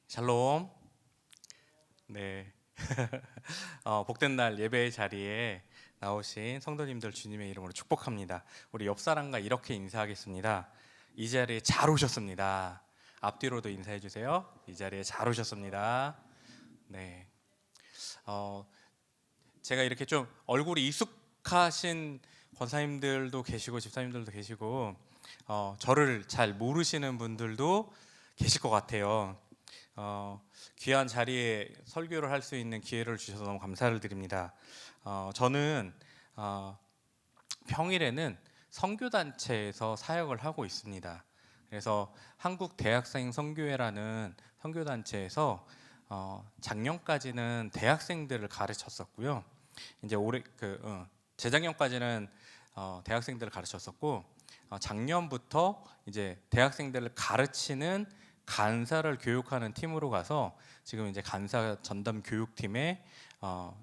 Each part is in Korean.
샬롬. 네. 복된 날 예배의 자리에 나오신 성도님들 주님의 이름으로 축복합니다. 우리 옆 사람과 이렇게 인사하겠습니다. 이 자리에 잘 오셨습니다. 앞뒤로도 인사해 주세요. 이 자리에 잘 오셨습니다. 네. 어, 제가 이렇게 좀 얼굴이 익숙하신 권사님들도 계시고 집사님들도 계시고 저를 잘 모르시는 분들도 계실 것 같아요. 귀한 자리에 설교를 할 수 있는 기회를 주셔서 너무 감사를 드립니다. 저는 평일에는 선교단체에서 사역을 하고 있습니다. 그래서 한국 대학생 선교회라는 선교단체에서 작년까지는 대학생들을 가르쳤었고요. 이제 올해 재작년까지는 대학생들을 가르쳤었고 작년부터 이제 대학생들을 가르치는 간사를 교육하는 팀으로 가서 지금 이제 간사 전담 교육팀에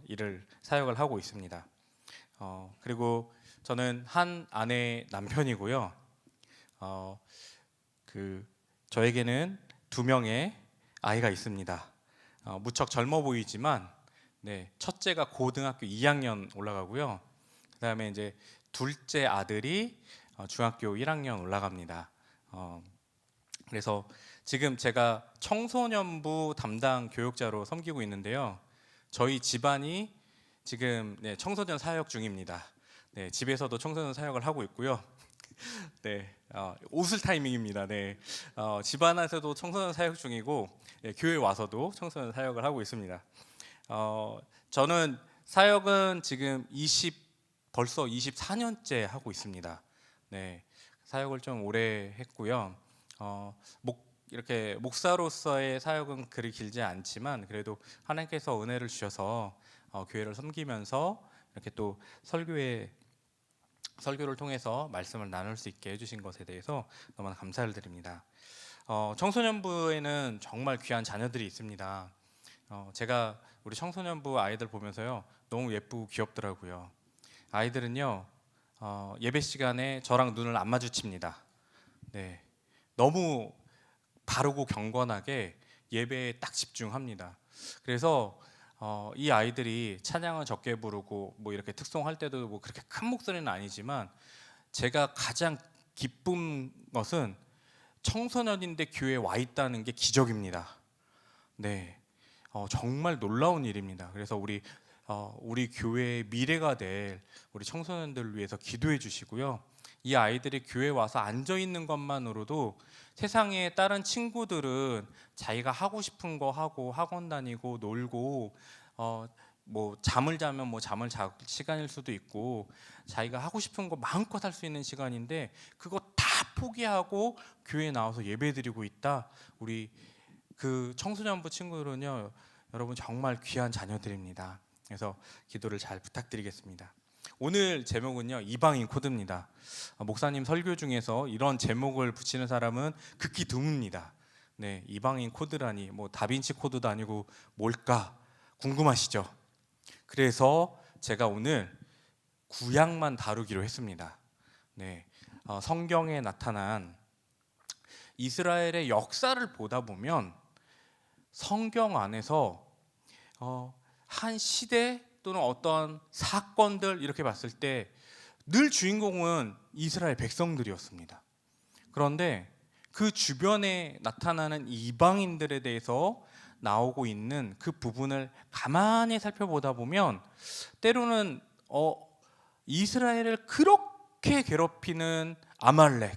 일을 사역을 하고 있습니다. 그리고 저는 한 아내의 남편이고요. 저에게는 2명의 아이가 있습니다. 무척 젊어 보이지만 첫째가 고등학교 2학년 올라가고요. 그다음에 이제 둘째 아들이 중학교 1학년 올라갑니다. 그래서 지금 제가 청소년부 담당 교육자로 섬기고 있는데요. 저희 집안이 지금 청소년 사역 중입니다. 집에서도 청소년 사역을 하고 있고요. 웃을 타이밍입니다. 집안에서도 청소년 사역 중이고 교회 와서도 청소년 사역을 하고 있습니다. 저는 사역은 지금 벌써 24년째 하고 있습니다. 사역을 좀 오래 했고요. 이렇게 목사로서의 사역은 그리 길지 않지만 그래도 하나님께서 은혜를 주셔서 교회를 섬기면서 이렇게 또 설교를 통해서 말씀을 나눌 수 있게 해주신 것에 대해서 너무나 감사를 드립니다. 청소년부에는 정말 귀한 자녀들이 있습니다. 제가 우리 청소년부 아이들 보면서요 너무 예쁘고 귀엽더라고요. 아이들은요 예배 시간에 저랑 눈을 안 마주칩니다. 너무 바르고 경건하게 예배에 딱 집중합니다. 그래서 이 아이들이 찬양을 적게 부르고 뭐 이렇게 특송할 때도 뭐 그렇게 큰 목소리는 아니지만 제가 가장 기쁜 것은 청소년인데 교회에 와 있다는 게 기적입니다. 정말 놀라운 일입니다. 그래서 우리 교회의 미래가 될 우리 청소년들을 위해서 기도해 주시고요. 이 아이들이 교회에 와서 앉아 있는 것만으로도 세상에 다른 친구들은 자기가 하고 싶은 거 하고 학원 다니고 놀고 뭐 잠을 자면 뭐 잠을 잘 시간일 수도 있고 자기가 하고 싶은 거 마음껏 할 수 있는 시간인데 그거 다 포기하고 교회에 나와서 예배드리고 있다. 우리 그 청소년부 친구들은요 여러분 정말 귀한 자녀들입니다. 그래서 기도를 잘 부탁드리겠습니다. 오늘 제목은요 이방인 코드입니다. 목사님 설교 중에서 이런 제목을 붙이는 사람은 극히 드뭅니다. 이방인 코드라니 뭐 다빈치 코드도 아니고 뭘까 궁금하시죠? 그래서 제가 오늘 구약만 다루기로 했습니다. 성경에 나타난 이스라엘의 역사를 보다 보면 성경 안에서 한 시대 또는 어떤 사건들 이렇게 봤을 때 늘 주인공은 이스라엘 백성들이었습니다. 그런데 그 주변에 나타나는 이방인들에 대해서 나오고 있는 그 부분을 가만히 살펴보다 보면 때로는 이스라엘을 그렇게 괴롭히는 아말렉,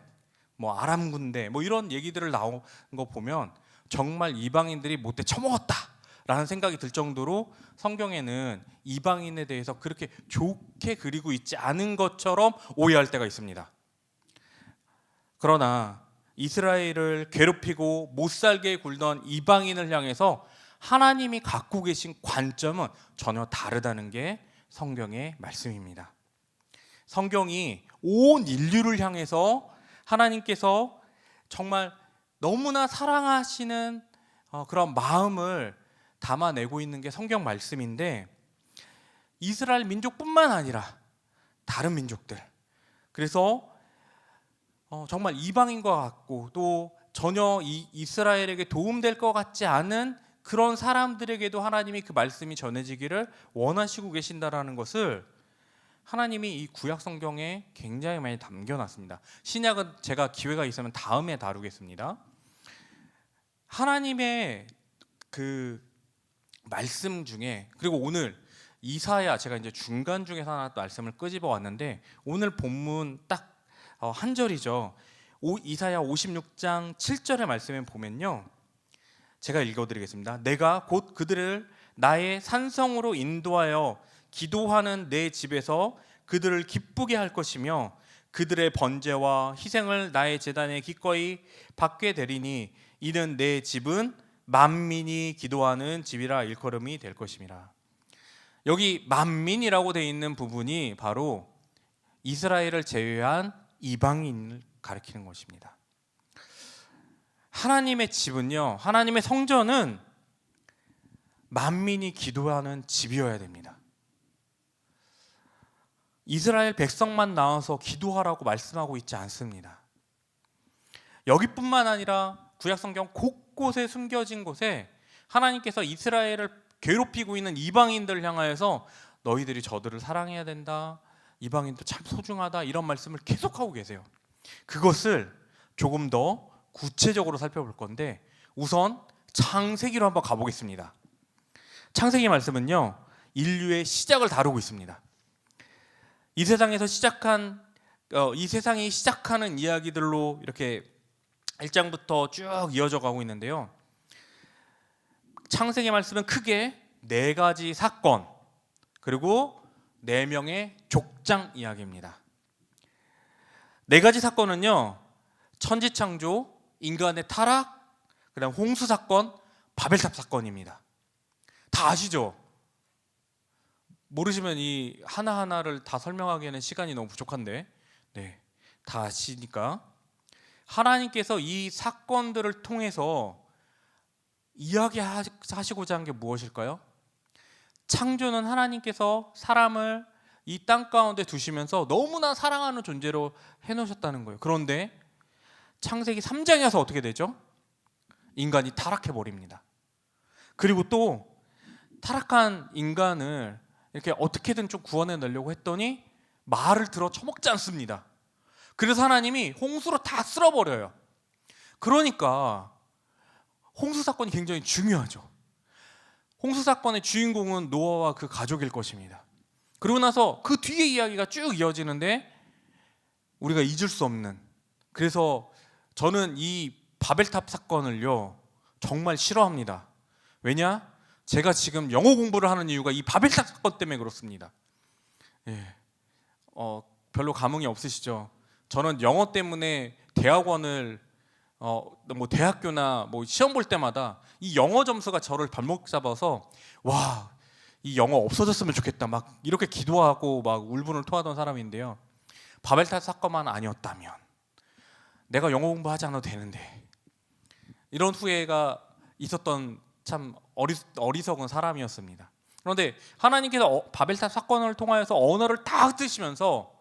뭐 아람 군대, 뭐 이런 얘기들을 나온 거 보면 정말 이방인들이 못돼 처먹었다 라는 생각이 들 정도로 성경에는 이방인에 대해서 그렇게 좋게 그리고 있지 않은 것처럼 오해할 때가 있습니다. 그러나 이스라엘을 괴롭히고 못살게 굴던 이방인을 향해서 하나님이 갖고 계신 관점은 전혀 다르다는 게 성경의 말씀입니다. 성경이 온 인류를 향해서 하나님께서 정말 너무나 사랑하시는 그런 마음을 담아내고 있는 게 성경 말씀인데 이스라엘 민족뿐만 아니라 다른 민족들, 그래서 정말 이방인과 같고 또 전혀 이스라엘에게 도움될 것 같지 않은 그런 사람들에게도 하나님이 그 말씀이 전해지기를 원하시고 계신다라는 것을 하나님이 이 구약 성경에 굉장히 많이 담겨놨습니다. 신약은 제가 기회가 있으면 다음에 다루겠습니다. 하나님의 그 말씀 중에, 그리고 오늘 이사야, 제가 이제 중간 중에서 하나 또 말씀을 끄집어 왔는데 오늘 본문 딱 한 절이죠. 이사야 56장 7절의 말씀에 보면요, 제가 읽어드리겠습니다. 내가 곧 그들을 나의 산성으로 인도하여 기도하는 내 집에서 그들을 기쁘게 할 것이며 그들의 번제와 희생을 나의 제단에 기꺼이 받게 되리니 이는 내 집은 만민이 기도하는 집이라 일컬음이 될 것임이라. 여기 만민이라고 되어 있는 부분이 바로 이스라엘을 제외한 이방인을 가리키는 것입니다. 하나님의 집은요, 하나님의 성전은 만민이 기도하는 집이어야 됩니다. 이스라엘 백성만 나와서 기도하라고 말씀하고 있지 않습니다. 여기뿐만 아니라 구약성경 곳곳에 숨겨진 곳에 하나님께서 이스라엘을 괴롭히고 있는 이방인들을 향하여서 너희들이 저들을 사랑해야 된다, 이방인도 참 소중하다, 이런 말씀을 계속하고 계세요. 그것을 조금 더 구체적으로 살펴볼 건데 우선 창세기로 한번 가보겠습니다. 창세기 말씀은요, 인류의 시작을 다루고 있습니다. 이 세상에서 시작한 이 세상이 시작하는 이야기들로 이렇게 1장부터 쭉 이어져 가고 있는데요. 창세기 말씀은 크게 4가지 사건, 그리고 4명의 족장 이야기입니다. 4가지 사건은요, 천지창조, 인간의 타락, 그다음 홍수 사건, 바벨탑 사건입니다. 다 아시죠? 모르시면 이 하나하나를 다 설명하기에는 시간이 너무 부족한데, 네, 다 아시니까 하나님께서 이 사건들을 통해서 이야기하시고자 한 게 무엇일까요? 창조는 하나님께서 사람을 이 땅 가운데 두시면서 너무나 사랑하는 존재로 해놓으셨다는 거예요. 그런데 창세기 3장에 와서 어떻게 되죠? 인간이 타락해버립니다. 그리고 또 타락한 인간을 이렇게 어떻게든 좀 구원해내려고 했더니 말을 들어 처먹지 않습니다. 그래서 하나님이 홍수로 다 쓸어버려요. 그러니까 홍수 사건이 굉장히 중요하죠. 홍수 사건의 주인공은 노아와 그 가족일 것입니다. 그러고 나서 그 뒤에 이야기가 쭉 이어지는데 우리가 잊을 수 없는, 그래서 저는 이 바벨탑 사건을요 정말 싫어합니다. 왜냐? 제가 지금 영어 공부를 하는 이유가 이 바벨탑 사건 때문에 그렇습니다. 예. 별로 감흥이 없으시죠? 저는 영어 때문에 대학원을 뭐 대학교나 뭐 시험 볼 때마다 이 영어 점수가 저를 발목 잡아서 와, 이 영어 없어졌으면 좋겠다 막 이렇게 기도하고 막 울분을 토하던 사람인데요. 바벨탑 사건만 아니었다면 내가 영어 공부하지 않아도 되는데, 이런 후회가 있었던 참 어리석은 사람이었습니다. 그런데 하나님께서 바벨탑 사건을 통하여서 언어를 다 흩으시면서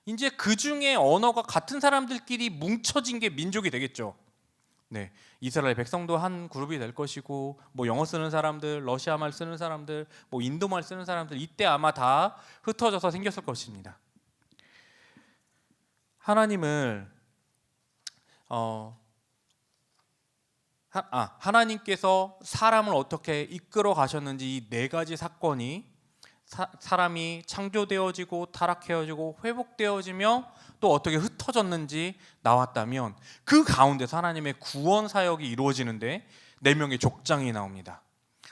이제 그 중에 언어가 같은 사람들끼리 뭉쳐진 게 민족이 되겠죠. 네, 이스라엘 백성도 한 그룹이 될 것이고, 뭐 영어 쓰는 사람들, 러시아 말 쓰는 사람들, 뭐 인도 말 쓰는 사람들, 이때 아마 다 흩어져서 생겼을 것입니다. 하나님을 하나님께서 사람을 어떻게 이끌어 가셨는지 이 4가지 사건이 사람이 창조되어지고 타락해지고 회복되어지며 또 어떻게 흩어졌는지 나왔다면 그 가운데서 하나님의 구원 사역이 이루어지는데 4명의 족장이 나옵니다.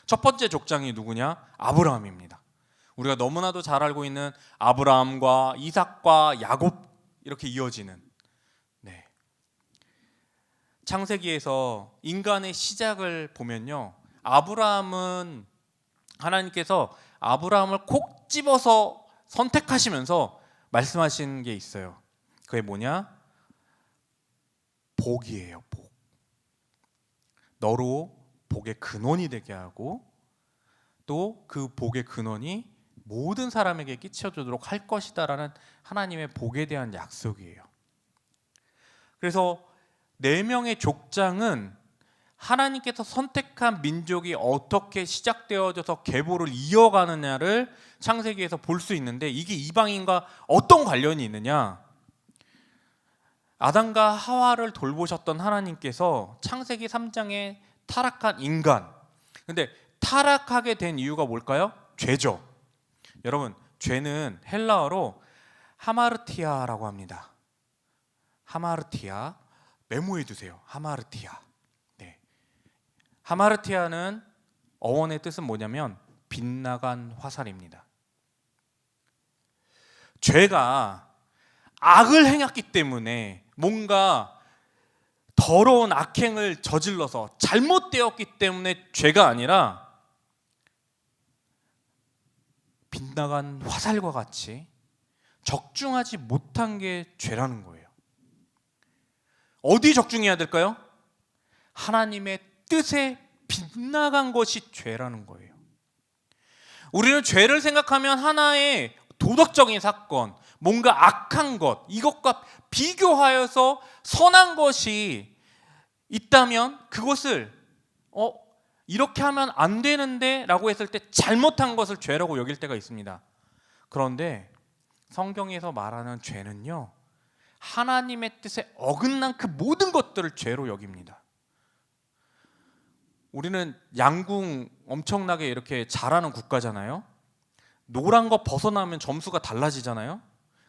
첫 번째 족장이 누구냐? 아브라함입니다. 우리가 너무나도 잘 알고 있는 아브라함과 이삭과 야곱, 이렇게 이어지는, 네. 창세기에서 인간의 시작을 보면요, 아브라함은 하나님께서 아브라함을 콕 집어서 선택하시면서 말씀하신 게 있어요. 그게 뭐냐? 복이에요. 복. 너로 복의 근원이 되게 하고 또 그 복의 근원이 모든 사람에게 끼쳐주도록 할 것이다라는 하나님의 복에 대한 약속이에요. 그래서 네 명의 족장은 하나님께서 선택한 민족이 어떻게 시작되어져서 계보를 이어가느냐를 창세기에서 볼 수 있는데, 이게 이방인과 어떤 관련이 있느냐? 아담과 하와를 돌보셨던 하나님께서 창세기 3장에 타락한 인간, 근데 타락하게 된 이유가 뭘까요? 죄죠. 여러분, 죄는 헬라어로 하마르티아라고 합니다. 하마르티아, 메모해 두세요. 하마르티아. 네. 하마르티아는 어원의 뜻은 뭐냐면 빗나간 화살입니다. 죄가 악을 행했기 때문에, 뭔가 더러운 악행을 저질러서 잘못되었기 때문에 죄가 아니라 빗나간 화살과 같이 적중하지 못한 게 죄라는 거예요. 어디 적중해야 될까요? 하나님의 뜻에 빗나간 것이 죄라는 거예요. 우리는 죄를 생각하면 하나의 도덕적인 사건, 뭔가 악한 것, 이것과 비교하여서 선한 것이 있다면 그것을 이렇게 하면 안 되는데 라고 했을 때 잘못한 것을 죄라고 여길 때가 있습니다. 그런데 성경에서 말하는 죄는요, 하나님의 뜻에 어긋난 그 모든 것들을 죄로 여깁니다. 우리는 양궁 엄청나게 이렇게 잘하는 국가잖아요. 노란 거 벗어나면 점수가 달라지잖아요.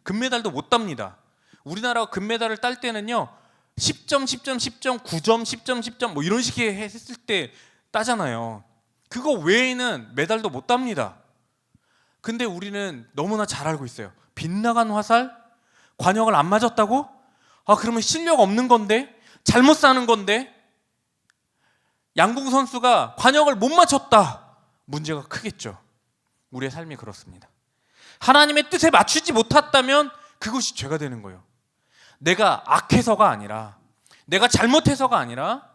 금메달도 못 땁니다. 우리나라가 금메달을 딸 때는요, 10점, 10점, 10점, 9점, 10점, 10점 뭐 이런 식의 했을 때 따잖아요. 그거 외에는 메달도 못 땁니다. 근데 우리는 너무나 잘 알고 있어요. 빗나간 화살? 관역을 안 맞았다고? 그러면 실력 없는 건데? 잘못 사는 건데? 양궁 선수가 관역을 못 맞췄다. 문제가 크겠죠. 우리의 삶이 그렇습니다. 하나님의 뜻에 맞추지 못했다면 그것이 죄가 되는 거예요. 내가 악해서가 아니라, 내가 잘못해서가 아니라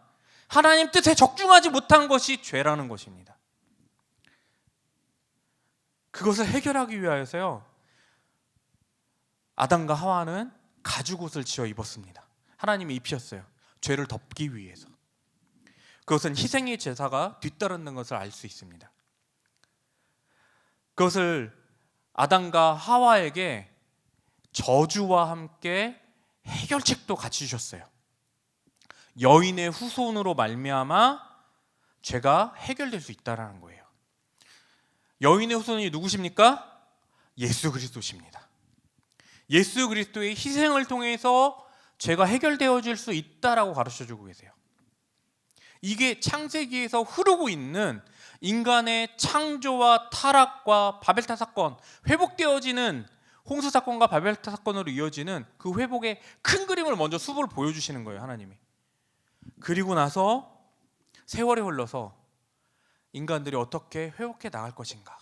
하나님 뜻에 적중하지 못한 것이 죄라는 것입니다. 그것을 해결하기 위하여서요, 아담과 하와는 가죽옷을 지어 입었습니다. 하나님이 입히셨어요. 죄를 덮기 위해서. 그것은 희생의 제사가 뒤따르는 것을 알 수 있습니다. 그것을 아담과 하와에게 저주와 함께 해결책도 같이 주셨어요. 여인의 후손으로 말미암아 죄가 해결될 수 있다는 거예요. 여인의 후손이 누구십니까? 예수 그리스도십니다. 예수 그리스도의 희생을 통해서 죄가 해결되어질 수 있다라고 가르쳐주고 계세요. 이게 창세기에서 흐르고 있는 인간의 창조와 타락과 바벨탑 사건, 회복되어지는 홍수 사건과 바벨탑 사건으로 이어지는 그 회복의 큰 그림을 먼저 수보를 보여주시는 거예요, 하나님이. 그리고 나서 세월이 흘러서 인간들이 어떻게 회복해 나갈 것인가.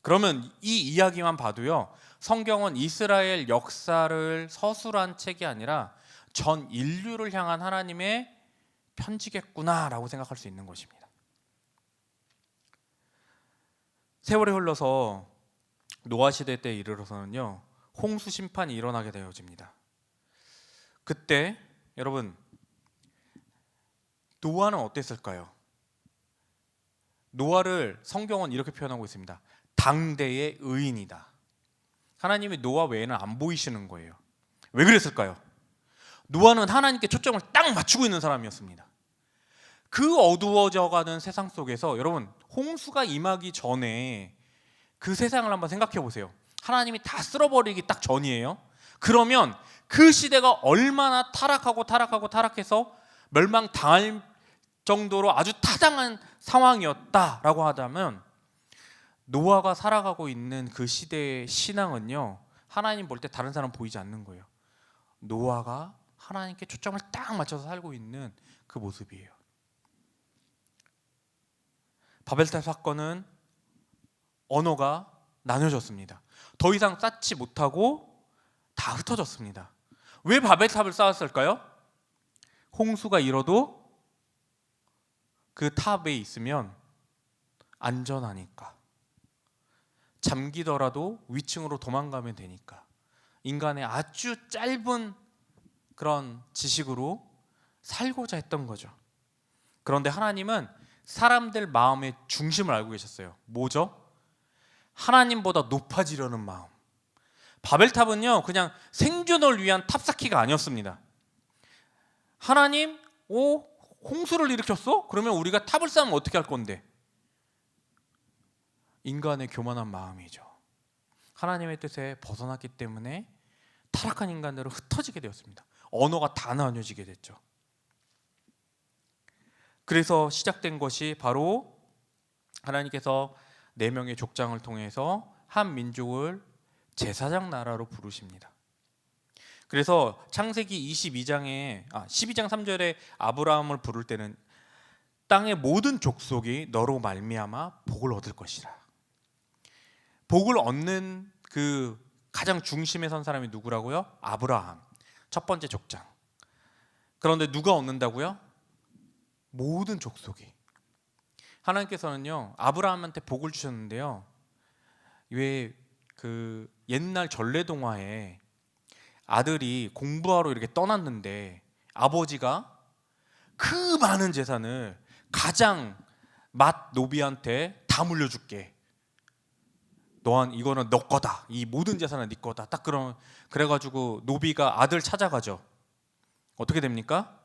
그러면 이 이야기만 봐도요, 성경은 이스라엘 역사를 서술한 책이 아니라 전 인류를 향한 하나님의 편지겠구나라고 생각할 수 있는 것입니다. 세월이 흘러서 노아 시대 때 이르러서는요, 홍수 심판이 일어나게 되어집니다. 그때 여러분, 노아는 어땠을까요? 노아를 성경은 이렇게 표현하고 있습니다. 당대의 의인이다. 하나님이 노아 외에는 안 보이시는 거예요. 왜 그랬을까요? 노아는 하나님께 초점을 딱 맞추고 있는 사람이었습니다. 그 어두워져가는 세상 속에서 여러분, 홍수가 임하기 전에 그 세상을 한번 생각해 보세요. 하나님이 다 쓸어버리기 딱 전이에요. 그러면 그 시대가 얼마나 타락해서 멸망당할 정도로 아주 타당한 상황이었다라고 하자면, 노아가 살아가고 있는 그 시대의 신앙은요, 하나님 볼 때 다른 사람 보이지 않는 거예요. 노아가 하나님께 초점을 딱 맞춰서 살고 있는 그 모습이에요. 바벨탑 사건은 언어가 나눠졌습니다. 더 이상 쌓지 못하고 다 흩어졌습니다. 왜 바벨탑을 쌓았을까요? 홍수가 일어도 그 탑에 있으면 안전하니까. 잠기더라도 위층으로 도망가면 되니까. 인간의 아주 짧은 그런 지식으로 살고자 했던 거죠. 그런데 하나님은 사람들 마음의 중심을 알고 계셨어요. 뭐죠? 하나님보다 높아지려는 마음. 바벨탑은요 그냥 생존을 위한 탑쌓기가 아니었습니다. 하나님, 홍수를 일으켰어? 그러면 우리가 탑을 쌓으면 어떻게 할 건데? 인간의 교만한 마음이죠. 하나님의 뜻에 벗어났기 때문에 타락한 인간으로 흩어지게 되었습니다. 언어가 다 나뉘어지게 됐죠. 그래서 시작된 것이 바로 하나님께서 4명의 족장을 통해서 한 민족을 제사장 나라로 부르십니다. 그래서 창세기 12장 3절에 아브라함을 부를 때는 땅의 모든 족속이 너로 말미암아 복을 얻을 것이라. 복을 얻는 그 가장 중심에 선 사람이 누구라고요? 아브라함, 첫 번째 족장. 그런데 누가 얻는다고요? 모든 족속이. 하나님께서는요 아브라함한테 복을 주셨는데요, 왜 그 옛날 전래 동화에 아들이 공부하러 이렇게 떠났는데 아버지가 그 많은 재산을 가장 맏 노비한테 다 물려줄게. 이거는 너 거다. 이 모든 재산은 네 거다. 딱 그래가지고 노비가 아들 찾아가죠. 어떻게 됩니까?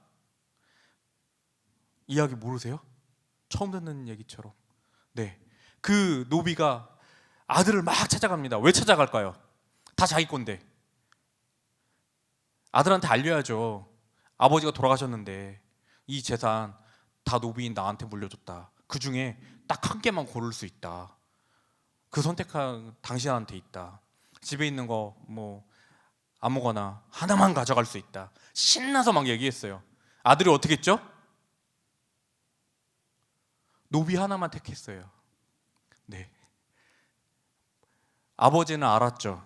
이야기 모르세요? 처음 듣는 얘기처럼. 네, 그 노비가 아들을 막 찾아갑니다. 왜 찾아갈까요? 다 자기 건데. 아들한테 알려야죠. 아버지가 돌아가셨는데 이 재산 다 노비인 나한테 물려줬다. 그 중에 딱 한 개만 고를 수 있다. 그 선택한 당신한테 있다. 집에 있는 거 뭐 아무거나 하나만 가져갈 수 있다. 신나서 막 얘기했어요. 아들이 어떻게 했죠? 노비 하나만 택했어요. 네. 아버지는 알았죠.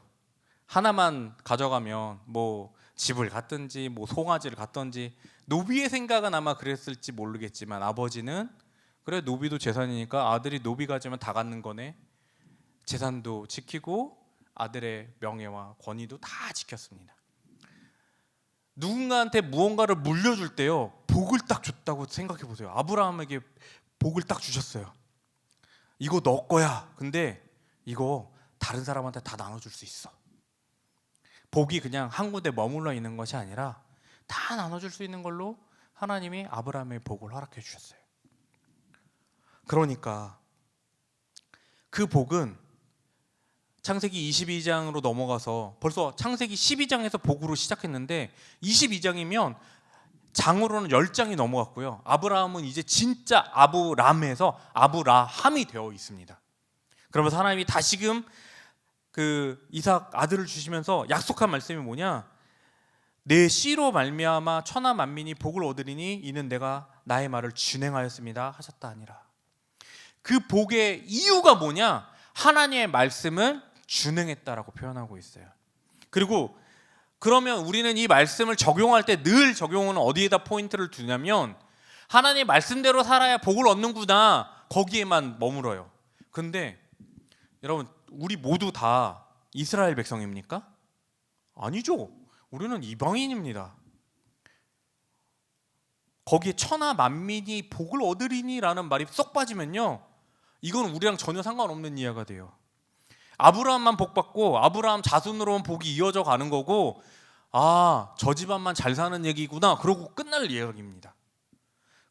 하나만 가져가면 뭐 집을 갖든지 뭐 송아지를 갖든지, 노비의 생각은 아마 그랬을지 모르겠지만 아버지는 그래 노비도 재산이니까 아들이 노비 가지면 다 갖는 거네. 재산도 지키고 아들의 명예와 권위도 다 지켰습니다. 누군가한테 무언가를 물려줄 때요 복을 딱 줬다고 생각해 보세요. 아브라함에게 복을 딱 주셨어요. 이거 너 거야. 근데 이거 다른 사람한테 다 나눠줄 수 있어. 복이 그냥 한 군데 머물러 있는 것이 아니라 다 나눠줄 수 있는 걸로 하나님이 아브라함의 복을 허락해 주셨어요. 그러니까 그 복은 창세기 22장으로 넘어가서 벌써 창세기 12장에서 복으로 시작했는데 22장이면 장으로는 10장이 넘어갔고요. 아브라함은 이제 진짜 아브람에서 아브라함이 되어 있습니다. 그러면서 하나님이 다시금 그 이삭 아들을 주시면서 약속한 말씀이 뭐냐? 내 씨로 말미암아 천하 만민이 복을 얻으리니 이는 내가 나의 말을 준행하였습니다 하셨다 하니라. 그 복의 이유가 뭐냐? 하나님의 말씀을 준행했다라고 표현하고 있어요. 그리고 그러면 우리는 이 말씀을 적용할 때 늘 적용은 어디에다 포인트를 두냐면 하나님의 말씀대로 살아야 복을 얻는구나, 거기에만 머물어요. 근데 여러분, 우리 모두 다 이스라엘 백성입니까? 아니죠. 우리는 이방인입니다. 거기에 천하 만민이 복을 얻으리니라는 말이 쏙 빠지면요, 이건 우리랑 전혀 상관없는 이해가 돼요. 아브라함만 복 받고 아브라함 자손으로만 복이 이어져 가는 거고, 저 집안만 잘 사는 얘기구나, 그러고 끝날 이야기입니다.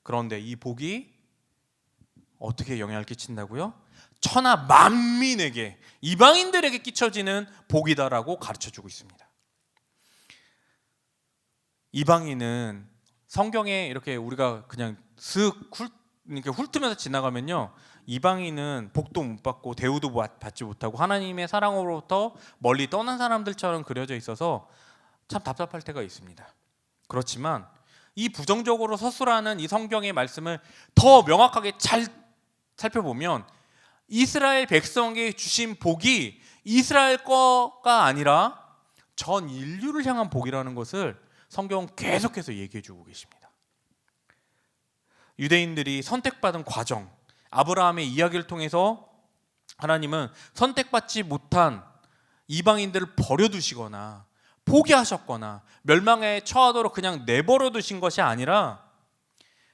그런데 이 복이 어떻게 영향을 끼친다고요? 천하 만민에게, 이방인들에게 끼쳐지는 복이다라고 가르쳐주고 있습니다. 이방인은 성경에 이렇게 우리가 그냥 이렇게 훑으면서 지나가면요, 이방인은 복도 못 받고 대우도 받지 못하고 하나님의 사랑으로부터 멀리 떠난 사람들처럼 그려져 있어서 참 답답할 때가 있습니다. 그렇지만 이 부정적으로 서술하는 이 성경의 말씀을 더 명확하게 잘 살펴보면 이스라엘 백성에게 주신 복이 이스라엘 거가 아니라 전 인류를 향한 복이라는 것을 성경은 계속해서 얘기해주고 계십니다. 유대인들이 선택받은 과정, 아브라함의 이야기를 통해서 하나님은 선택받지 못한 이방인들을 버려두시거나 포기하셨거나 멸망에 처하도록 그냥 내버려 두신 것이 아니라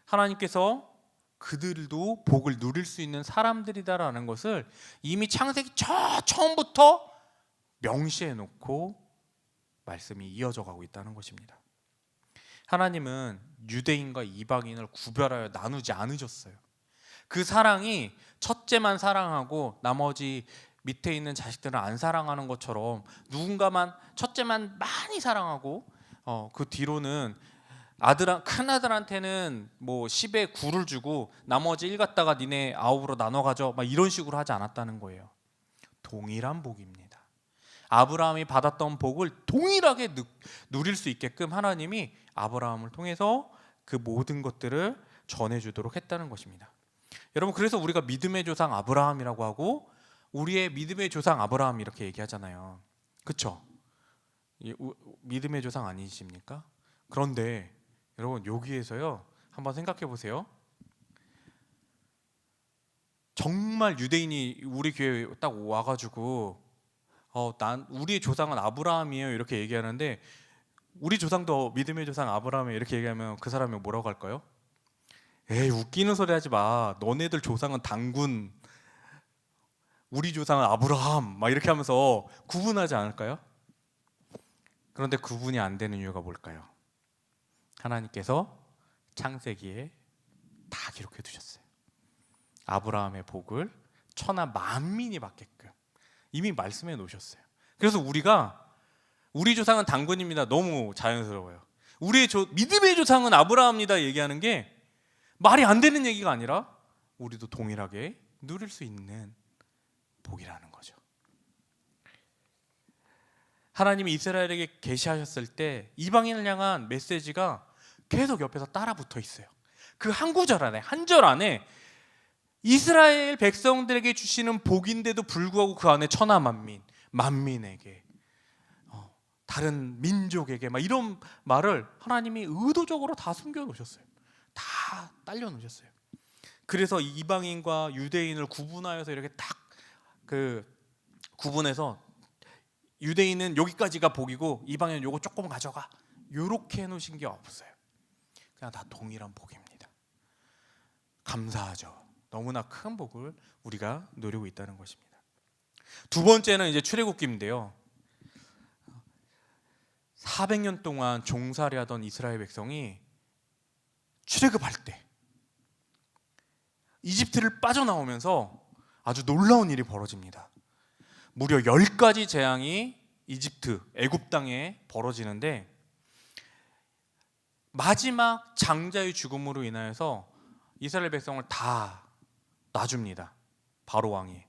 하나님께서 그들도 복을 누릴 수 있는 사람들이다라는 것을 이미 창세기 처음부터 명시해 놓고 말씀이 이어져 가고 있다는 것입니다. 하나님은 유대인과 이방인을 구별하여 나누지 않으셨어요. 그 사랑이 첫째만 사랑하고 나머지 밑에 있는 자식들은 안 사랑하는 것처럼 누군가만 첫째만 많이 사랑하고 그 뒤로는 큰 아들한테는 뭐 10의 9를 주고 나머지 1 갖다가 니네 9으로 나눠 가져 막 이런 식으로 하지 않았다는 거예요. 동일한 복입니다. 아브라함이 받았던 복을 동일하게 누릴 수 있게끔 하나님이 아브라함을 통해서 그 모든 것들을 전해주도록 했다는 것입니다. 여러분, 그래서 우리가 믿음의 조상 아브라함이라고 하고 우리의 믿음의 조상 아브라함 이렇게 얘기하잖아요. 그렇죠? 믿음의 조상 아니십니까? 그런데 여러분, 여기에서요 한번 생각해 보세요. 정말 유대인이 우리 교회에 딱 와가지고 난 우리의 조상은 아브라함이에요 이렇게 얘기하는데, 우리 조상도 믿음의 조상 아브라함이에요 이렇게 얘기하면 그 사람이 뭐라고 할까요? 에이, 웃기는 소리 하지 마. 너네들 조상은 당군, 우리 조상은 아브라함 막 이렇게 하면서 구분하지 않을까요? 그런데 구분이 안 되는 이유가 뭘까요? 하나님께서 창세기에 다 기록해 두셨어요. 아브라함의 복을 천하 만민이 받게끔 이미 말씀해 놓으셨어요. 그래서 우리 조상은 당군입니다. 너무 자연스러워요. 우리의 믿음의 조상은 아브라함이다 얘기하는 게 말이 안 되는 얘기가 아니라 우리도 동일하게 누릴 수 있는 복이라는 거죠. 하나님이 이스라엘에게 계시하셨을 때 이방인을 향한 메시지가 계속 옆에서 따라 붙어 있어요. 그 한 구절 안에, 한 절 안에 이스라엘 백성들에게 주시는 복인데도 불구하고 그 안에 천하 만민에게 다른 민족에게 막 이런 말을 하나님이 의도적으로 다 숨겨 놓으셨어요. 다 딸려 놓으셨어요. 그래서 이방인과 유대인을 구분하여서 이렇게 딱 구분해서 유대인은 여기까지가 복이고 이방인은 요거 조금 가져가, 요렇게 해 놓으신 게 없어요. 그냥 다 동일한 복입니다. 감사하죠. 너무나 큰 복을 우리가 누리고 있다는 것입니다. 두 번째는 이제 출애굽기인데요. 400년 동안 종살이하던 이스라엘 백성이 출애굽할 때 이집트를 빠져나오면서 아주 놀라운 일이 벌어집니다. 무려 10가지 재앙이 애굽 땅에 벌어지는데, 마지막 장자의 죽음으로 인하여서 이스라엘 백성을 다 놔줍니다. 바로 왕이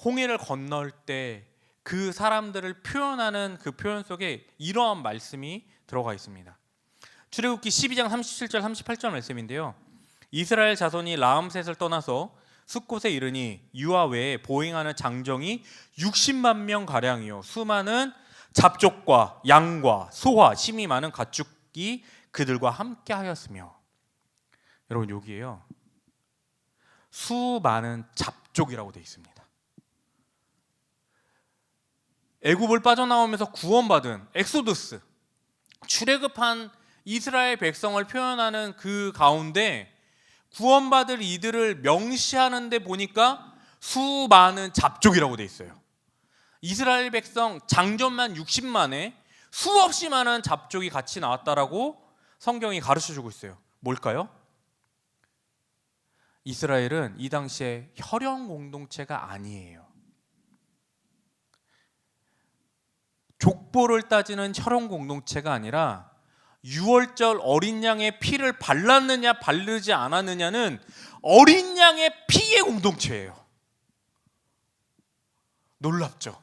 홍해를 건널 때 그 사람들을 표현하는 그 표현 속에 이러한 말씀이 들어가 있습니다. 출애굽기 12장 37절 38절 말씀인데요. 이스라엘 자손이 라암셋을 떠나서 숫곳에 이르니 유아 외에 보행하는 장정이 60만 명 가량이요 수많은 잡족과 양과 소와 힘이 많은 가축이 그들과 함께 하였으며. 여러분, 여기에요 수많은 잡족이라고 되어 있습니다. 애굽을 빠져나오면서 구원받은 엑소두스, 출애굽한 이스라엘 백성을 표현하는 그 가운데 구원받을 이들을 명시하는 데 보니까 수많은 잡족이라고 되어 있어요. 이스라엘 백성 장전만 60만에 수없이 많은 잡족이 같이 나왔다라고 성경이 가르쳐주고 있어요. 뭘까요? 이스라엘은 이 당시에 혈연 공동체가 아니에요. 족보를 따지는 혈연 공동체가 아니라 유월절 어린 양의 피를 발랐느냐 바르지 않았느냐는 어린 양의 피의 공동체예요. 놀랍죠?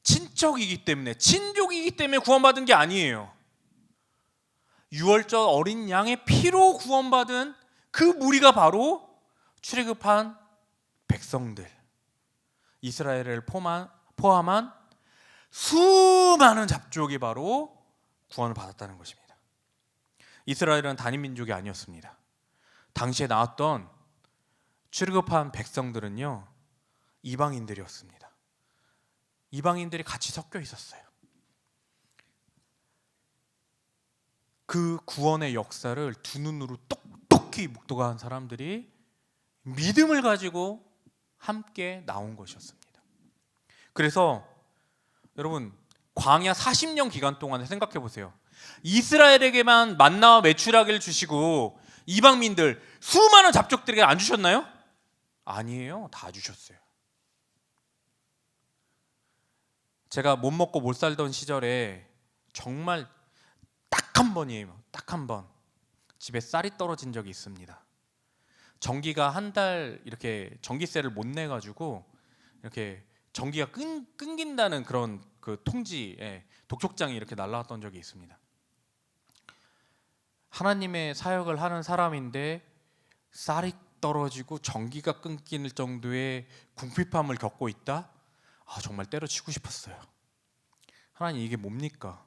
친족이기 때문에 구원받은 게 아니에요. 유월절 어린 양의 피로 구원받은 그 무리가 바로 출애굽한 백성들, 이스라엘을 포함한 수많은 잡족이 바로 구원을 받았다는 것입니다. 이스라엘은 단임 민족이 아니었습니다. 당시에 나왔던 출애굽한 백성들은요 이방인들이었습니다. 이방인들이 같이 섞여 있었어요. 그 구원의 역사를 두 눈으로 똑똑히 묵도가한 사람들이 믿음을 가지고 함께 나온 것이었습니다. 그래서 여러분, 광야 40년 기간 동안에 생각해 보세요. 이스라엘에게만 만나와 메추라기를 주시고 이방민들 수많은 잡족들에게 안 주셨나요? 아니에요. 다 주셨어요. 제가 못 먹고 못 살던 시절에 정말 딱 한 번이에요. 딱 한 번 집에 쌀이 떨어진 적이 있습니다. 전기가 한 달 이렇게 전기세를 못 내 가지고 이렇게 전기가 끊긴다는 그런 그 통지에 독촉장이 이렇게 날라왔던 적이 있습니다. 하나님의 사역을 하는 사람인데 쌀이 떨어지고 전기가 끊길 정도의 궁핍함을 겪고 있다? 정말 때려치고 싶었어요. 하나님, 이게 뭡니까?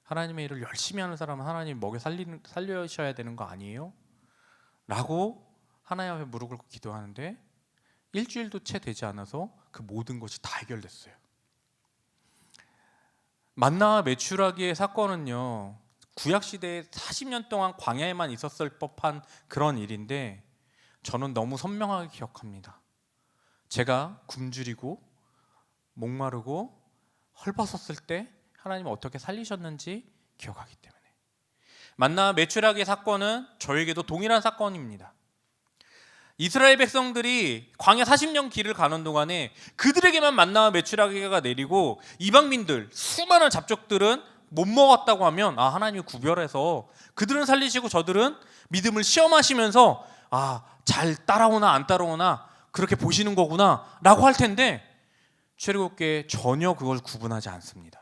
하나님의 일을 열심히 하는 사람은 하나님 먹여 살려셔야 되는 거 아니에요? 라고 하나님 앞에 무릎 꿇고 기도하는데 일주일도 채 되지 않아서 그 모든 것이 다 해결됐어요. 만나와 메추라기의 사건은요, 구약시대에 40년 동안 광야에만 있었을 법한 그런 일인데 저는 너무 선명하게 기억합니다. 제가 굶주리고 목마르고 헐벗었을 때 하나님은 어떻게 살리셨는지 기억하기 때문에. 만나와 메추라기의 사건은 저에게도 동일한 사건입니다. 이스라엘 백성들이 광야 40년 길을 가는 동안에 그들에게만 만나와 메추라기가 내리고 이방민들 수많은 잡족들은 못 먹었다고 하면 하나님이 구별해서 그들은 살리시고 저들은 믿음을 시험하시면서 잘 따라오나 안 따라오나 그렇게 보시는 거구나 라고 할 텐데 출애굽기에 전혀 그걸 구분하지 않습니다.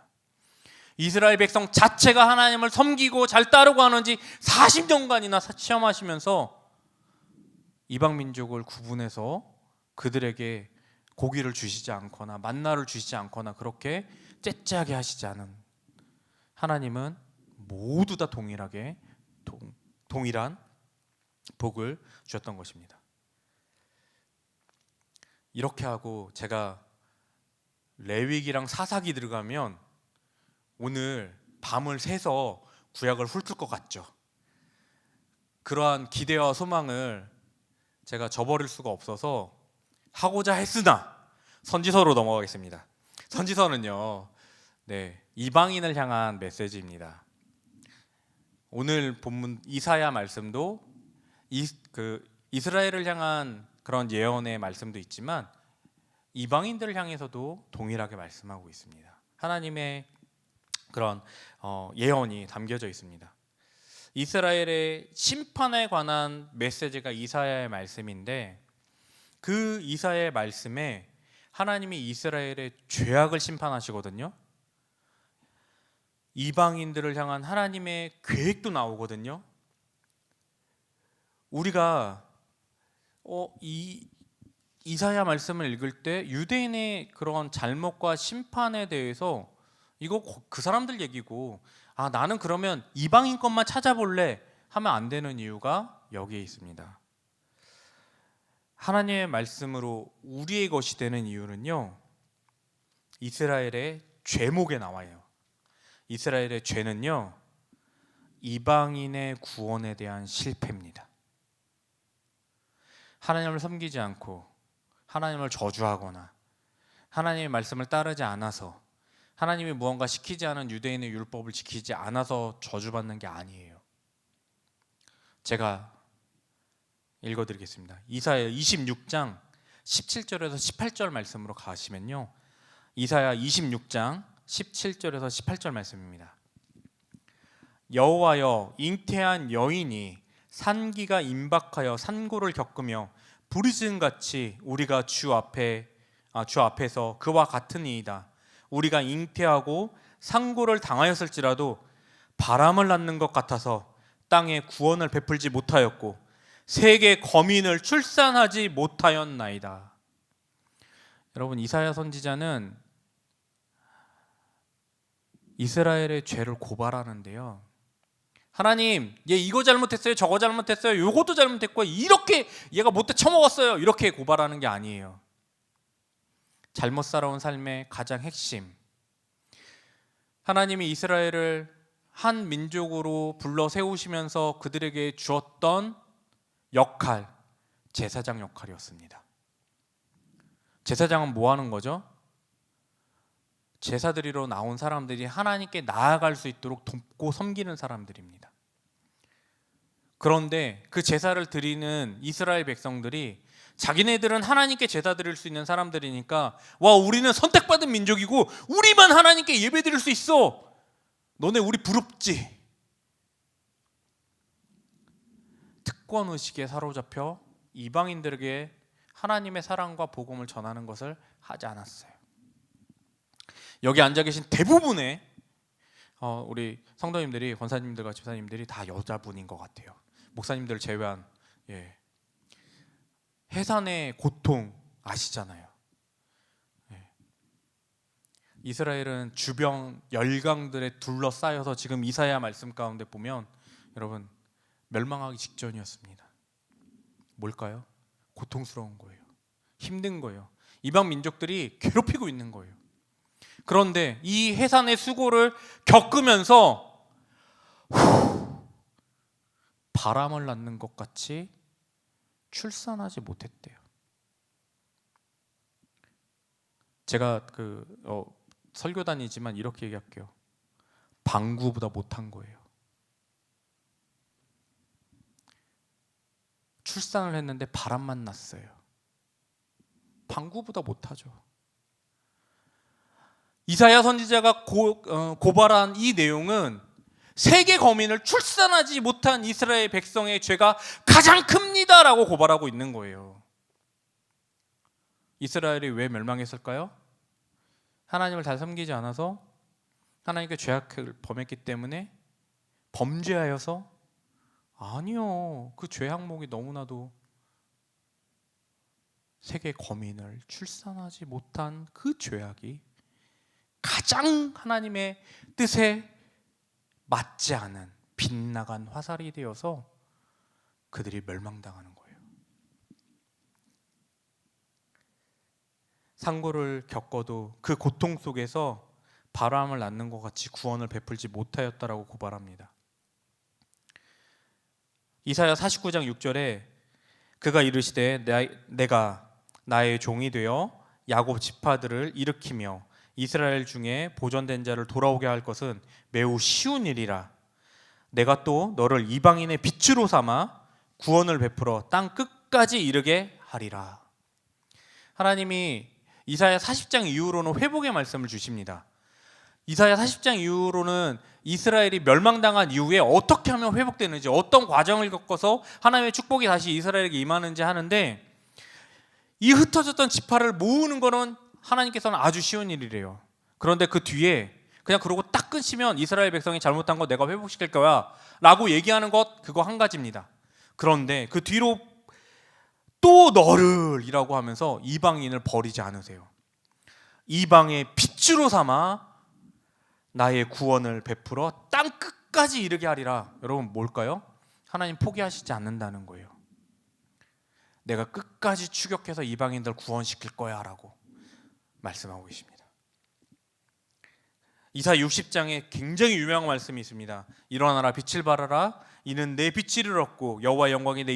이스라엘 백성 자체가 하나님을 섬기고 잘 따르고 하는지 40년간이나 시험하시면서 이방 민족을 구분해서 그들에게 고기를 주시지 않거나 만나를 주시지 않거나 그렇게 째째하게 하시지 않은 하나님은 모두 다 동일하게 동일한 복을 주셨던 것입니다. 이렇게 하고 제가 레위기랑 사사기 들어가면 오늘 밤을 새서 구약을 훑을 것 같죠. 그러한 기대와 소망을 제가 저버릴 수가 없어서 하고자 했으나 선지서로 넘어가겠습니다. 선지서는요, 이방인을 향한 메시지입니다. 오늘 본문 이사야 말씀도 이스라엘을 향한 그런 예언의 말씀도 있지만 이방인들을 향해서도 동일하게 말씀하고 있습니다. 하나님의 그런 예언이 담겨져 있습니다. 이스라엘의 심판에 관한 메시지가 이사야의 말씀인데 그 이사야의 말씀에 하나님이 이스라엘의 죄악을 심판하시거든요. 이방인들을 향한 하나님의 계획도 나오거든요. 우리가 이사야 말씀을 읽을 때 유대인의 그런 잘못과 심판에 대해서 이거 그 사람들 얘기고 나는 그러면 이방인 것만 찾아볼래 하면 안 되는 이유가 여기에 있습니다. 하나님의 말씀으로 우리의 것이 되는 이유는요, 이스라엘의 죄목에 나와요. 이스라엘의 죄는요, 이방인의 구원에 대한 실패입니다. 하나님을 섬기지 않고 하나님을 저주하거나 하나님의 말씀을 따르지 않아서 하나님이 무언가 시키지 않은 유대인의 율법을 지키지 않아서 저주받는 게 아니에요. 제가 읽어드리겠습니다. 이사야 26장 17절에서 18절 말씀으로 가시면요, 이사야 26장 17절에서 18절 말씀입니다. 여호와여, 잉태한 여인이 산기가 임박하여 산고를 겪으며 부르짖음같이 우리가 주 앞에서 그와 같으니이다. 우리가 잉태하고 상고를 당하였을지라도 바람을 낳는 것 같아서 땅에 구원을 베풀지 못하였고 세계 거민을 출산하지 못하였나이다. 여러분, 이사야 선지자는 이스라엘의 죄를 고발하는데요, 하나님, 얘 이거 잘못했어요, 저거 잘못했어요, 요것도 잘못했고 이렇게 얘가 못돼 처먹었어요, 이렇게 고발하는 게 아니에요. 잘못 살아온 삶의 가장 핵심. 하나님이 이스라엘을 한 민족으로 불러 세우시면서 그들에게 주었던 역할, 제사장 역할이었습니다. 제사장은 뭐 하는 거죠? 제사 드리러 나온 사람들이 하나님께 나아갈 수 있도록 돕고 섬기는 사람들입니다. 그런데 그 제사를 드리는 이스라엘 백성들이 자기네들은 하나님께 제사 드릴 수 있는 사람들이니까 와, 우리는 선택받은 민족이고 우리만 하나님께 예배 드릴 수 있어. 너네 우리 부럽지? 특권의식에 사로잡혀 이방인들에게 하나님의 사랑과 복음을 전하는 것을 하지 않았어요. 여기 앉아 계신 대부분의 우리 성도님들이, 권사님들과 집사님들이 다 여자분인 것 같아요. 목사님들 제외한. 해산의 고통 아시잖아요. 이스라엘은 주변 열강들에 둘러싸여서 지금 이사야 말씀 가운데 보면 여러분 멸망하기 직전이었습니다. 뭘까요? 고통스러운 거예요. 힘든 거예요. 이방 민족들이 괴롭히고 있는 거예요. 그런데 이 해산의 수고를 겪으면서 바람을 낳는 것 같이 출산하지 못했대요. 제가 설교단이지만 이렇게 얘기할게요. 방구보다 못한 거예요. 출산을 했는데 바람만 났어요. 방구보다 못하죠. 이사야 선지자가 고발한 이 내용은 세계 거민을 출산하지 못한 이스라엘 백성의 죄가 가장 큽니다라고 고발하고 있는 거예요. 이스라엘이 왜 멸망했을까요? 하나님을 잘 섬기지 않아서, 하나님께 죄악을 범했기 때문에, 범죄하여서? 아니요. 그 죄 항목이 너무나도 세계 거민을 출산하지 못한 그 죄악이 가장 하나님의 뜻에 맞지 않은 빗나간 화살이 되어서 그들이 멸망당하는 거예요. 상고를 겪어도 그 고통 속에서 바람을 낳는 것 같이 구원을 베풀지 못하였다라고 고발합니다. 이사야 49장 6절에 그가 이르시되 내가 나의 종이 되어 야곱 지파들을 일으키며 이스라엘 중에 보존된 자를 돌아오게 할 것은 매우 쉬운 일이라. 내가 또 너를 이방인의 빛으로 삼아 구원을 베풀어 땅 끝까지 이르게 하리라. 하나님이 이사야 40장 이후로는 회복의 말씀을 주십니다. 이사야 40장 이후로는 이스라엘이 멸망당한 이후에 어떻게 하면 회복되는지, 어떤 과정을 겪어서 하나님의 축복이 다시 이스라엘에게 임하는지 하는데, 이 흩어졌던 지파를 모으는 거는 하나님께서는 아주 쉬운 일이래요. 그런데 그 뒤에 그냥 그러고 딱 끊으시면 이스라엘 백성이 잘못한 거 내가 회복시킬 거야 라고 얘기하는 것, 그거 한 가지입니다. 그런데 그 뒤로 또 너를 이라고 하면서 이방인을 버리지 않으세요. 이방의 빛으로 삼아 나의 구원을 베풀어 땅 끝까지 이르게 하리라. 여러분 뭘까요? 하나님 포기하시지 않는다는 거예요. 내가 끝까지 추격해서 이방인들 구원시킬 거야 라고 말씀하고 계십니다. 이사 60장에 굉장히 유명한 말씀이 있습니다. 일어나라 빛을 발하라 이는 내 빛이 이르렀고 여호와의 영광이 내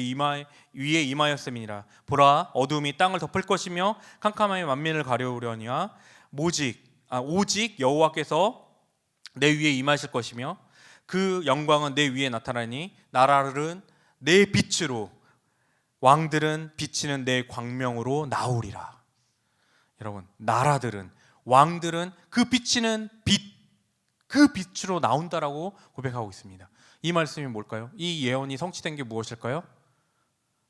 위에 임하였음이니라. 보라 어두움이 땅을 덮을 것이며 캄캄함이 만민을 가려우려니와 오직 여호와께서 내 위에 임하실 것이며 그 영광은 내 위에 나타나니 나라들은 내 빛으로 왕들은 비치는 내 광명으로 나오리라. 여러분 나라들은, 왕들은 그 비치는 빛, 그 빛으로 나온다라고 고백하고 있습니다. 이 말씀이 뭘까요? 이 예언이 성취된 게 무엇일까요?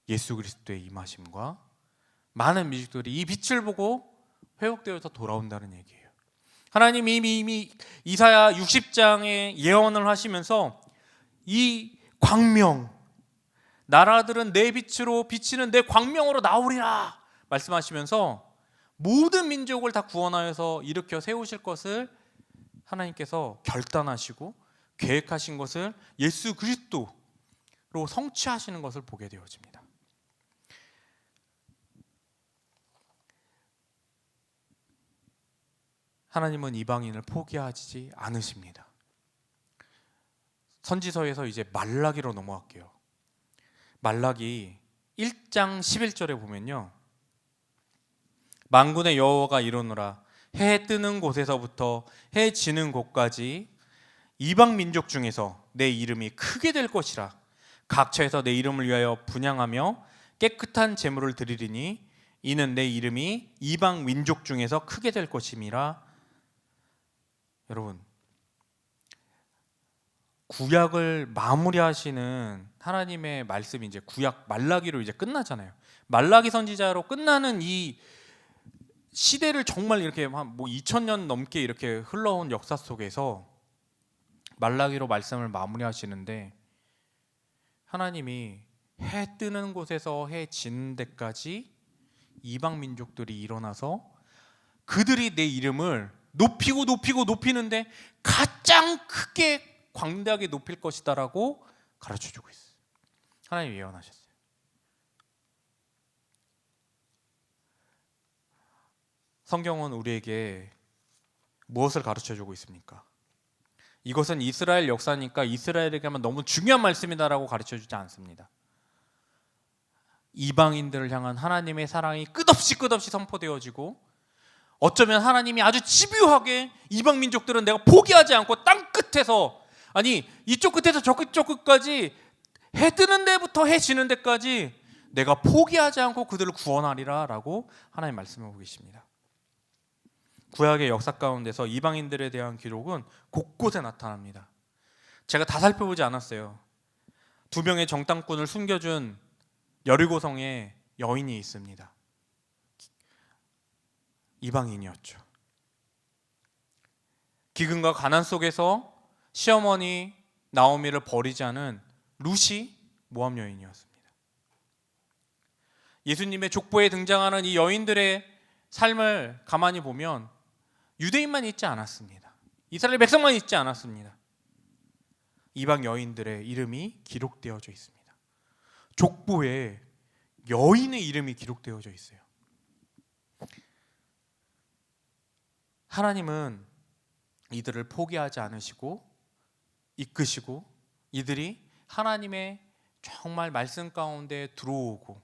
예수 그리스도의 임하심과 많은 민족들이 이 빛을 보고 회복되어서 돌아온다는 얘기예요. 하나님이 이미 이사야 60장에 예언을 하시면서 이 광명, 나라들은 내 빛으로 비치는 내 광명으로 나오리라 말씀하시면서 모든 민족을 다 구원하여서 일으켜 세우실 것을 하나님께서 결단하시고 계획하신 것을 예수 그리스도로 성취하시는 것을 보게 되어집니다. 하나님은 이방인을 포기하지 않으십니다. 선지서에서 이제 말라기로 넘어갈게요. 말라기 1장 11절에 보면요, 만군의 여호와가 이르노라 해 뜨는 곳에서부터 해 지는 곳까지 이방 민족 중에서 내 이름이 크게 될 것이라. 각처에서 내 이름을 위하여 분향하며 깨끗한 제물을 드리리니 이는 내 이름이 이방 민족 중에서 크게 될 것임이라. 여러분, 구약을 마무리하시는 하나님의 말씀이 이제 구약 말라기로 이제 끝나잖아요. 말라기 선지자로 끝나는 이 시대를 정말 이렇게 한 2000년 넘게 이렇게 흘러온 역사 속에서 말라기로 말씀을 마무리하시는데, 하나님이 해 뜨는 곳에서 해 지는 데까지 이방 민족들이 일어나서 그들이 내 이름을 높이고 높이는데 가장 크게 광대하게 높일 것이다라고 가르쳐주고 있어요. 하나님이 예언하셨어요. 성경은 우리에게 무엇을 가르쳐주고 있습니까? 이것은 이스라엘 역사니까 이스라엘에게만 너무 중요한 말씀이다라고 가르쳐주지 않습니다. 이방인들을 향한 하나님의 사랑이 끝없이 선포되어지고, 어쩌면 하나님이 아주 집요하게 이방 민족들은 내가 포기하지 않고 땅 끝에서, 아니 이쪽 끝에서 저쪽 끝까지 해 뜨는 데부터 해 지는 데까지 내가 포기하지 않고 그들을 구원하리라 라고 하나님 말씀하고 계십니다. 구약의 역사 가운데서 이방인들에 대한 기록은 곳곳에 나타납니다. 제가 다 살펴보지 않았어요. 2명의 정탐꾼을 숨겨준 여리고성에 여인이 있습니다. 이방인이었죠. 기근과 가난 속에서 시어머니 나오미를 버리지 않은 루시 모압 여인이었습니다. 예수님의 족보에 등장하는 이 여인들의 삶을 가만히 보면 유대인만 있지 않았습니다. 이스라엘 백성만 있지 않았습니다. 이방 여인들의 이름이 기록되어져 있습니다. 족보에 여인의 이름이 기록되어져 있어요. 하나님은 이들을 포기하지 않으시고 이끄시고, 이들이 하나님의 정말 말씀 가운데 들어오고,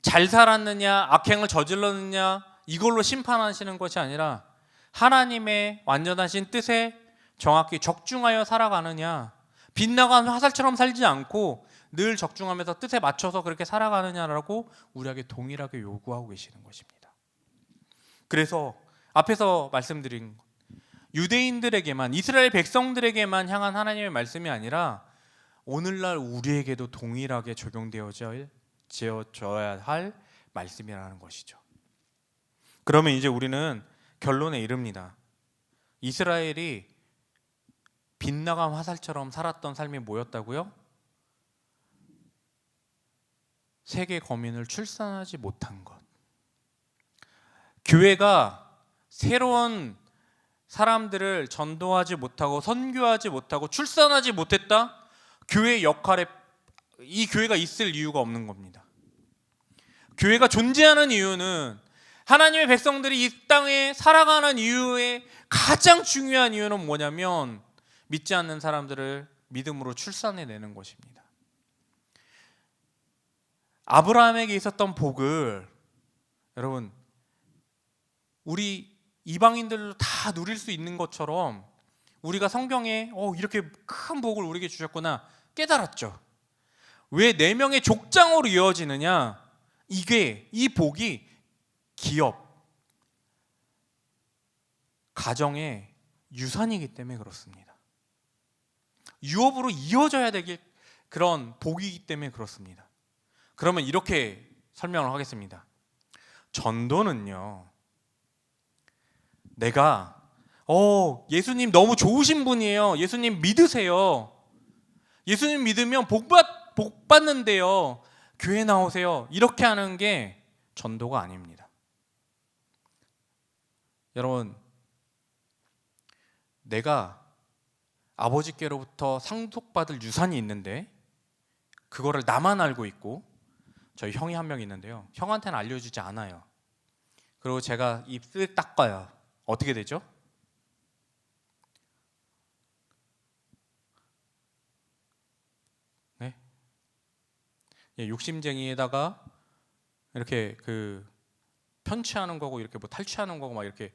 잘 살았느냐 악행을 저질렀느냐 이걸로 심판하시는 것이 아니라 하나님의 완전하신 뜻에 정확히 적중하여 살아가느냐, 빛나간 화살처럼 살지 않고 늘 적중하면서 뜻에 맞춰서 그렇게 살아가느냐라고 우리에게 동일하게 요구하고 계시는 것입니다. 그래서 앞에서 말씀드린 유대인들에게만, 이스라엘 백성들에게만 향한 하나님의 말씀이 아니라 오늘날 우리에게도 동일하게 적용되어져야 할 말씀이라는 것이죠. 그러면 이제 우리는 결론에 이릅니다. 이스라엘이 빗나간 화살처럼 살았던 삶이 뭐였다고요? 세계 거민을 출산하지 못한 것. 교회가 새로운 사람들을 전도하지 못하고 선교하지 못하고 출산하지 못했다? 교회의 역할에 이 교회가 있을 이유가 없는 겁니다. 교회가 존재하는 이유는, 하나님의 백성들이 이 땅에 살아가는 이유의 가장 중요한 이유는 뭐냐면 믿지 않는 사람들을 믿음으로 출산해내는 것입니다. 아브라함에게 있었던 복을 여러분 우리 이방인들도 다 누릴 수 있는 것처럼 우리가 성경에 이렇게 큰 복을 우리에게 주셨구나 깨달았죠. 왜 4명의 족장으로 이어지느냐? 이 복이 기업, 가정의 유산이기 때문에 그렇습니다. 유업으로 이어져야 되길 그런 복이기 때문에 그렇습니다. 그러면 이렇게 설명을 하겠습니다. 전도는요, 내가 예수님 너무 좋으신 분이에요. 예수님 믿으세요. 예수님 믿으면 복 받는데요. 교회 나오세요. 이렇게 하는 게 전도가 아닙니다. 여러분, 내가 아버지께로부터 상속받을 유산이 있는데 그거를 나만 알고 있고, 저희 형이 한 명 있는데요. 형한테는 알려주지 않아요. 그리고 제가 입 쓱 닦아요. 어떻게 되죠? 네. 욕심쟁이에다가 이렇게 그 편취하는 거고 이렇게 뭐 탈취하는 거고 막 이렇게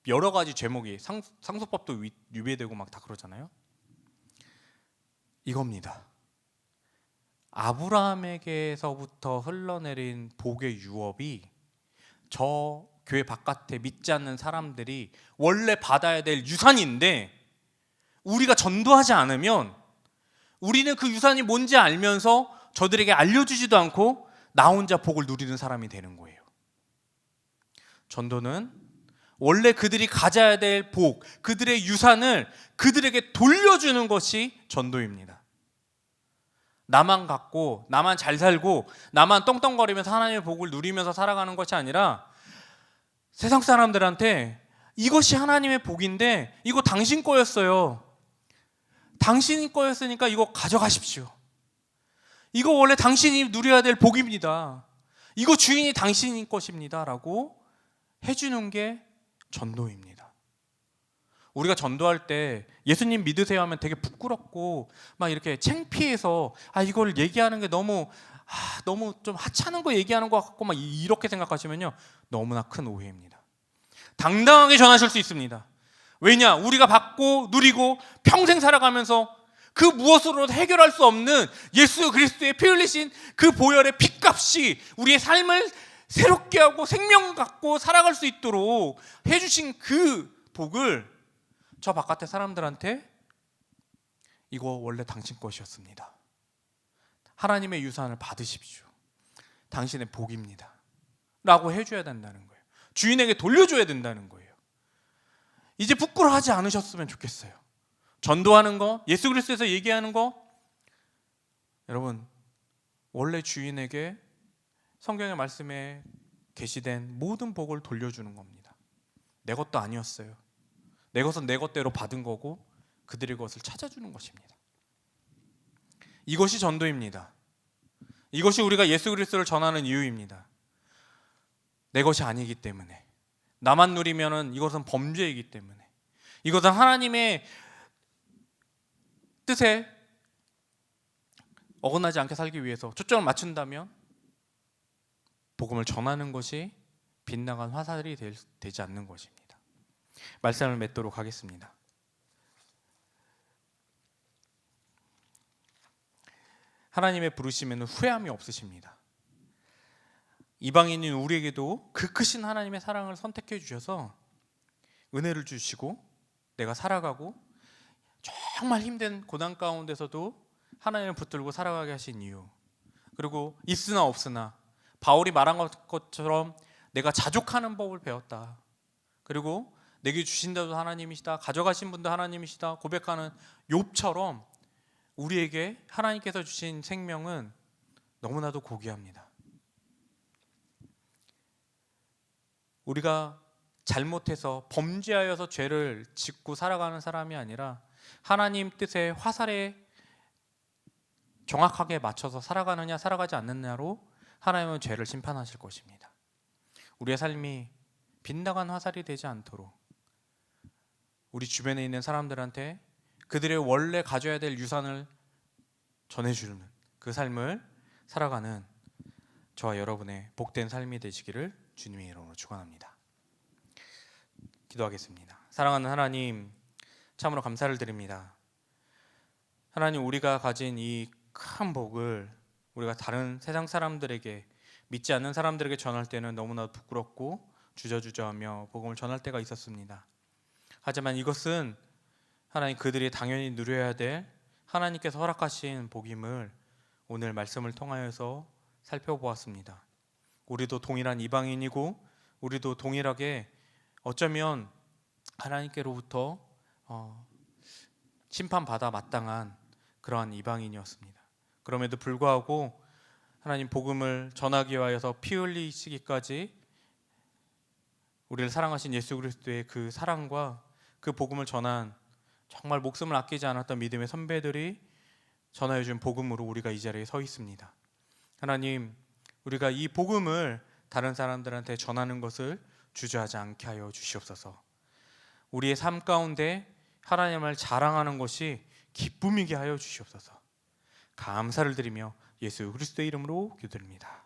여러 가지 제목이 상속법도 위배되고 막 다 그러잖아요. 이겁니다. 아브라함에게서부터 흘러내린 복의 유업이 저 교회 바깥에 믿지 않는 사람들이 원래 받아야 될 유산인데 우리가 전도하지 않으면 우리는 그 유산이 뭔지 알면서 저들에게 알려주지도 않고 나 혼자 복을 누리는 사람이 되는 거예요. 전도는 원래 그들이 가져야 될 복, 그들의 유산을 그들에게 돌려주는 것이 전도입니다. 나만 갖고 나만 잘 살고 나만 떵떵거리면서 하나님의 복을 누리면서 살아가는 것이 아니라 세상 사람들한테 이것이 하나님의 복인데 이거 당신 거였어요. 당신 거였으니까 이거 가져가십시오. 이거 원래 당신이 누려야 될 복입니다. 이거 주인이 당신인 것입니다 라고 해주는 게 전도입니다. 우리가 전도할 때 예수님 믿으세요 하면 되게 부끄럽고 막 이렇게 창피해서 이걸 얘기하는 게 너무 좀 하찮은 거 얘기하는 것 같고 막 이렇게 생각하시면요 너무나 큰 오해입니다. 당당하게 전하실 수 있습니다. 왜냐? 우리가 받고 누리고 평생 살아가면서 그 무엇으로도 해결할 수 없는 예수 그리스도의 피 흘리신 그 보혈의 핏값이 우리의 삶을 새롭게 하고 생명 갖고 살아갈 수 있도록 해주신 그 복을 저 바깥의 사람들한테 이거 원래 당신 것이었습니다. 하나님의 유산을 받으십시오. 당신의 복입니다. 라고 해줘야 된다는 거예요. 주인에게 돌려줘야 된다는 거예요. 이제 부끄러워하지 않으셨으면 좋겠어요. 전도하는 거, 예수 그리스도에서 얘기하는 거, 여러분 원래 주인에게 성경의 말씀에 게시된 모든 복을 돌려주는 겁니다. 내 것도 아니었어요. 내 것은 내 것대로 받은 거고 그들의 것을 찾아주는 것입니다. 이것이 전도입니다. 이것이 우리가 예수 그리스도를 전하는 이유입니다. 내 것이 아니기 때문에, 나만 누리면은 이것은 범죄이기 때문에, 이것은 하나님의 뜻에 어긋나지 않게 살기 위해서 초점을 맞춘다면 복음을 전하는 것이 빗나간 화살이 되지 않는 것입니다. 말씀을 맺도록 하겠습니다. 하나님의 부르심에는 후회함이 없으십니다. 이방인인 우리에게도 그 크신 하나님의 사랑을 선택해 주셔서 은혜를 주시고 내가 살아가고 정말 힘든 고난 가운데서도 하나님을 붙들고 살아가게 하신 이유, 그리고 있으나 없으나 바울이 말한 것처럼 내가 자족하는 법을 배웠다. 그리고 내게 주신 자도 하나님이시다, 가져가신 분도 하나님이시다 고백하는 욥처럼 우리에게 하나님께서 주신 생명은 너무나도 고귀합니다. 우리가 잘못해서 범죄하여서 죄를 짓고 살아가는 사람이 아니라 하나님 뜻의 화살에 정확하게 맞춰서 살아가느냐 살아가지 않느냐로 하나님은 죄를 심판하실 것입니다. 우리의 삶이 빗나간 화살이 되지 않도록 우리 주변에 있는 사람들한테 그들의 원래 가져야 될 유산을 전해주는 그 삶을 살아가는 저와 여러분의 복된 삶이 되시기를 주님의 이름으로 축원합니다. 기도하겠습니다. 사랑하는 하나님, 참으로 감사를 드립니다. 하나님, 우리가 가진 이 큰 복을 우리가 다른 세상 사람들에게, 믿지 않는 사람들에게 전할 때는 너무나 부끄럽고 주저주저하며 복음을 전할 때가 있었습니다. 하지만 이것은 하나님 그들이 당연히 누려야 될 하나님께서 허락하신 복임을 오늘 말씀을 통하여서 살펴보았습니다. 우리도 동일한 이방인이고 우리도 동일하게 어쩌면 하나님께로부터 심판받아 마땅한 그러한 이방인이었습니다. 그럼에도 불구하고 하나님 복음을 전하기 위하여서 피 흘리시기까지 우리를 사랑하신 예수 그리스도의 그 사랑과 그 복음을 전한 정말 목숨을 아끼지 않았던 믿음의 선배들이 전하여 준 복음으로 우리가 이 자리에 서 있습니다. 하나님, 우리가 이 복음을 다른 사람들한테 전하는 것을 주저하지 않게 하여 주시옵소서. 우리의 삶 가운데 하나님을 자랑하는 것이 기쁨이게 하여 주시옵소서. 감사를 드리며 예수 그리스도의 이름으로 기도드립니다.